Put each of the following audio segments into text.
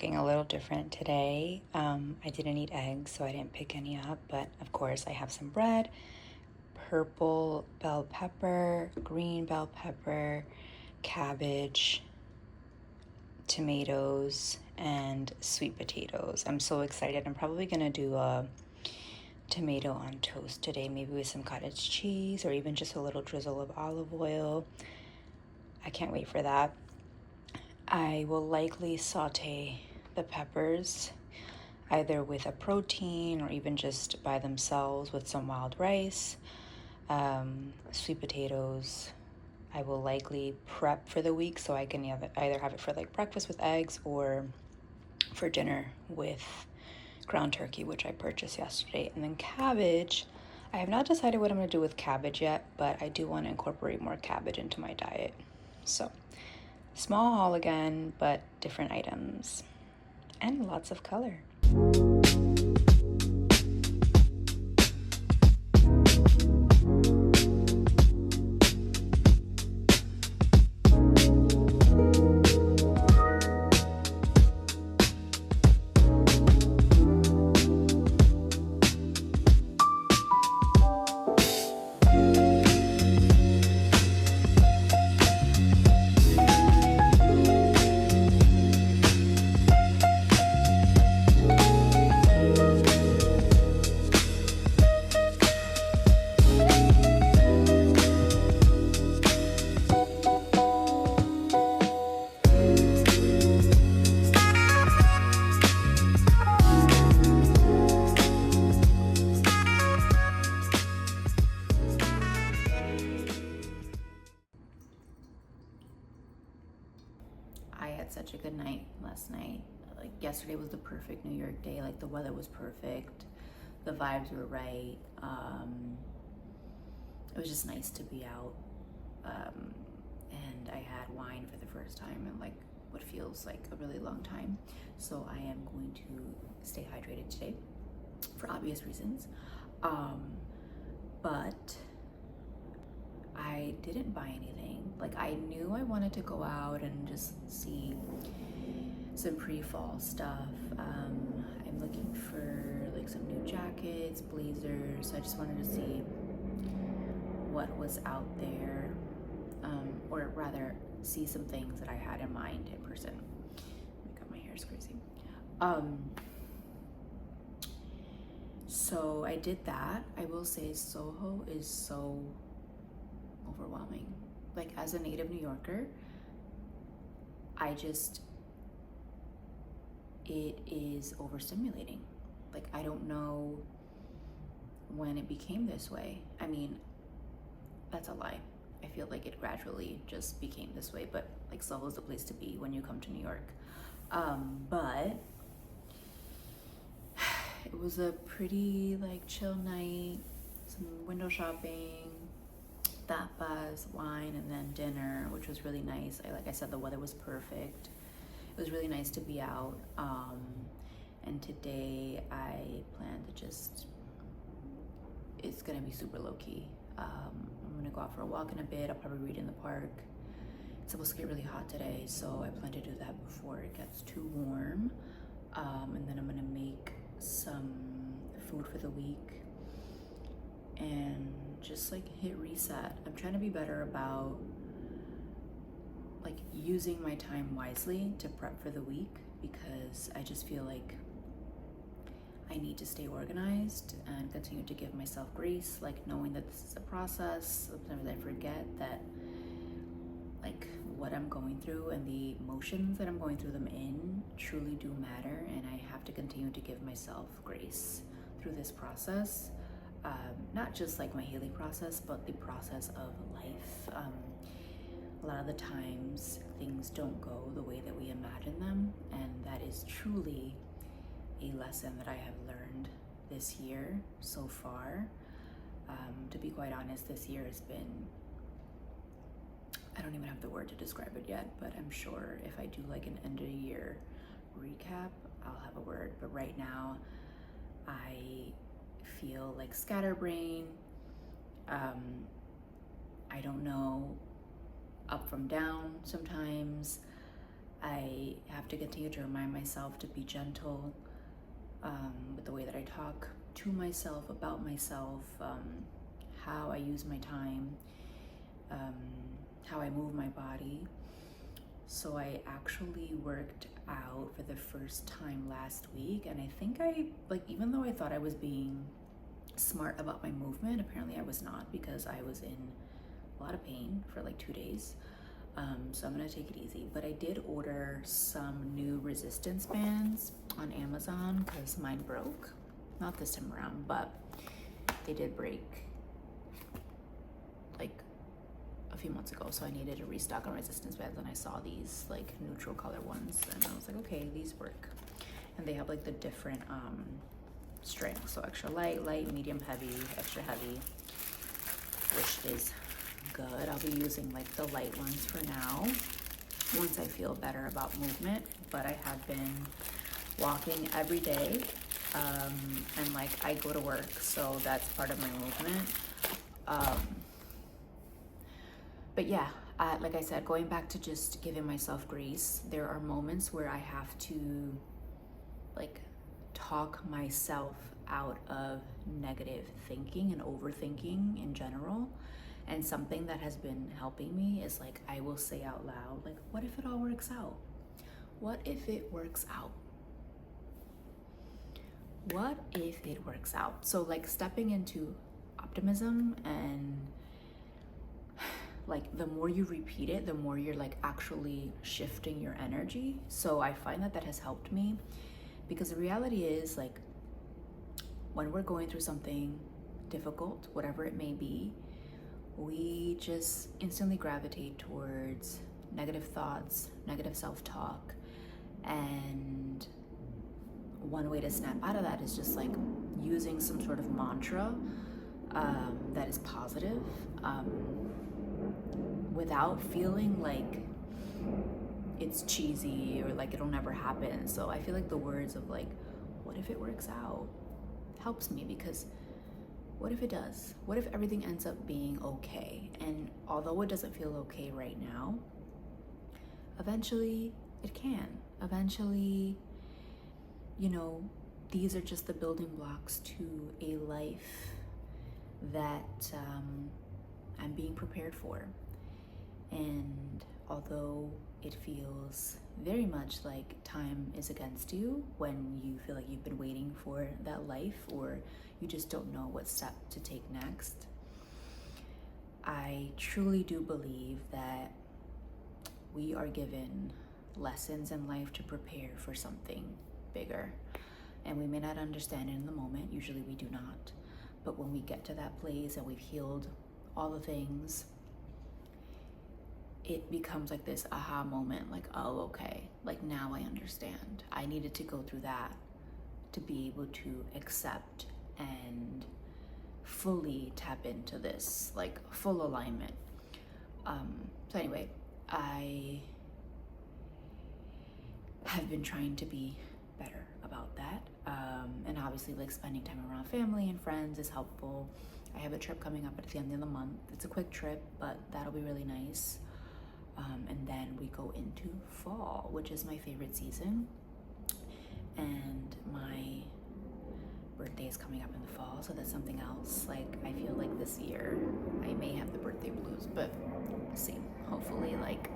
cooking a little different today. I didn't eat eggs, so I didn't pick any up, but of course I have some bread, purple bell pepper, green bell pepper, cabbage, tomatoes, and sweet potatoes. I'm so excited. I'm probably gonna do a tomato on toast today, maybe with some cottage cheese or even just a little drizzle of olive oil. I can't wait for that. I will likely saute the peppers either with a protein or even just by themselves with some wild rice. Sweet potatoes I will likely prep for the week so I can either have it for like breakfast with eggs or for dinner with ground turkey, which I purchased yesterday. And then cabbage, I have not decided what I'm going to do with cabbage yet, but I do want to incorporate more cabbage into my diet. So small haul again, but different items and lots of color. I had such a good night last night. Like yesterday was the perfect New York day. Like the weather was perfect, the vibes were right. It was just nice to be out. And I had wine for the first time in like what feels like a really long time. So I am going to stay hydrated today for obvious reasons. But I didn't buy anything. Like I knew I wanted to go out and just see some pre-fall stuff. I'm looking for like some new jackets, blazers. I just wanted to see what was out there, or rather see some things that I had in mind in person. Oh my god, my hair is crazy. So I did that. I will say Soho is so overwhelming. Like as a native New Yorker, it is overstimulating. Like I don't know when it became this way. I mean, that's a lie. I feel like it gradually just became this way, but like Soho is the place to be when you come to New York. But it was a pretty like chill night, some window shopping, tapas, wine, and then dinner, which was really nice. Like I said, the weather was perfect. It was really nice to be out. And today I plan to it's gonna be super low key. I'm gonna go out for a walk in a bit. I'll probably read in the park. It's supposed to get really hot today, so I plan to do that before it gets too warm. And then I'm gonna make some food for the week and just like hit reset. I'm trying to be better about like using my time wisely to prep for the week, because I just feel like I need to stay organized and continue to give myself grace, like knowing that this is a process. Sometimes I forget that like what I'm going through and the emotions that I'm going through them in truly do matter, and I have to continue to give myself grace through this process. Not just like my healing process, but the process of life. A lot of the times things don't go the way that we imagine them, and that is truly a lesson that I have learned this year so far. To be quite honest, this year has been, I don't even have the word to describe it yet, but I'm sure if I do like an end of the year recap, I'll have a word. But right now, I feel like scatterbrain. I don't know, up from down sometimes. I have to continue to remind myself to be gentle with the way that I talk to myself, about myself, how I use my time, how I move my body. So I actually worked out for the first time last week, and I think even though I thought I was being smart about my movement, apparently I was not, because I was in a lot of pain for like 2 days. So I'm gonna take it easy. But I did order some new resistance bands on Amazon because mine broke. Not this time around, but they did break like a few months ago. So I needed to restock on resistance bands, and I saw these like neutral color ones, and I was like, okay, these work. And they have like the different strengths. So extra light, medium, heavy, extra heavy, which is good. I'll be using like the light ones for now once I feel better about movement. But I have been walking every day, and like I go to work, so that's part of my movement. But yeah, like I said, going back to just giving myself grace, there are moments where I have to like talk myself out of negative thinking and overthinking in general. And something that has been helping me is like, I will say out loud, like, what if it all works out? What if it works out? What if it works out? So like stepping into optimism, and like the more you repeat it, the more you're like actually shifting your energy. So I find that has helped me, because the reality is like when we're going through something difficult, whatever it may be, we just instantly gravitate towards negative thoughts, negative self-talk. And one way to snap out of that is just like using some sort of mantra that is positive, without feeling like it's cheesy or like it'll never happen. So I feel like the words of like, what if it works out, helps me, because what if it does? What if everything ends up being okay? And although it doesn't feel okay right now, eventually it can. Eventually, you know, these are just the building blocks to a life that I'm being prepared for. And although it feels very much like time is against you when you feel like you've been waiting for that life, or you just don't know what step to take next, I truly do believe that we are given lessons in life to prepare for something bigger. And we may not understand it in the moment, usually we do not. But when we get to that place and we've healed all the things, it becomes like this aha moment, like, oh, okay, like now I understand. I needed to go through that to be able to accept and fully tap into this, like full alignment. So anyway, I have been trying to be better about that. And obviously like spending time around family and friends is helpful. I have a trip coming up at the end of the month. It's a quick trip, but that'll be really nice. And then we go into fall, which is my favorite season. And my birthday is coming up in the fall, so that's something else. Like, I feel like this year I may have the birthday blues, but we'll see. Hopefully, like,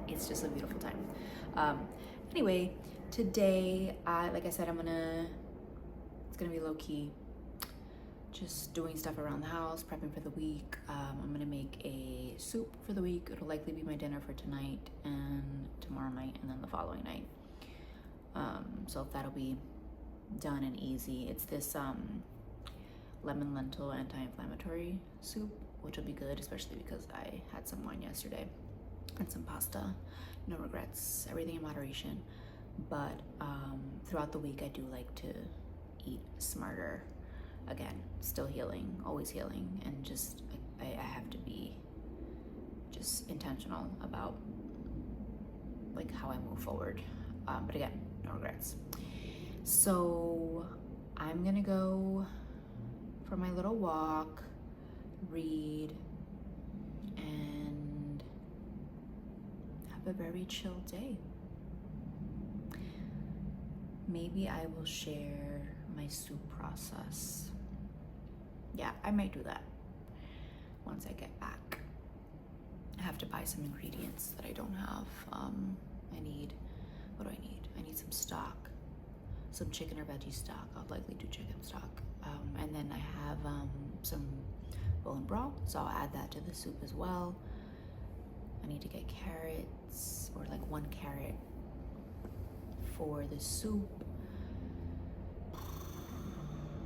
it's just a beautiful time. Anyway, today, like I said, it's gonna be low-key, just doing stuff around the house, prepping for the week. I'm gonna make a soup for the week. It'll likely be my dinner for tonight and tomorrow night, and then the following night. So that'll be done and easy. It's this lemon lentil anti-inflammatory soup, which will be good, especially because I had some wine yesterday and some pasta. No regrets, everything in moderation. But throughout the week, I do like to eat smarter. Again, still healing, always healing, and just I have to be just intentional about like how I move forward. But again, no regrets. So I'm gonna go for my little walk, read, and have a very chill day. maybe I will share my soup process. Yeah, I might do that once I get back. I have to buy some ingredients that I don't have. What do I need? I need some stock, some chicken or veggie stock. I'll likely do chicken stock. And then I have some bone broth, so I'll add that to the soup as well. I need to get carrots, or like 1 carrot for the soup.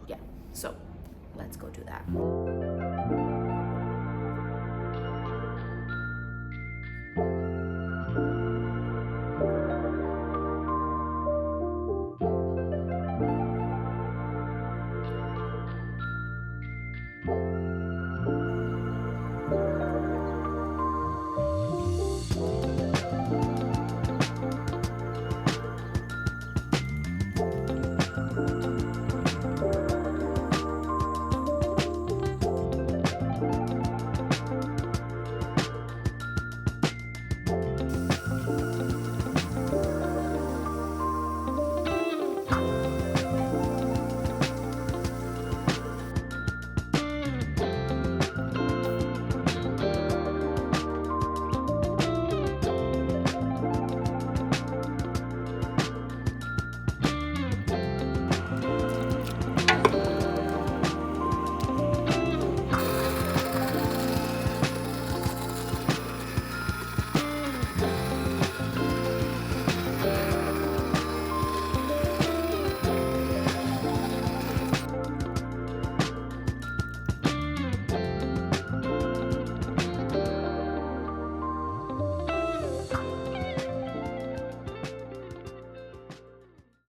Yeah, so let's go do that.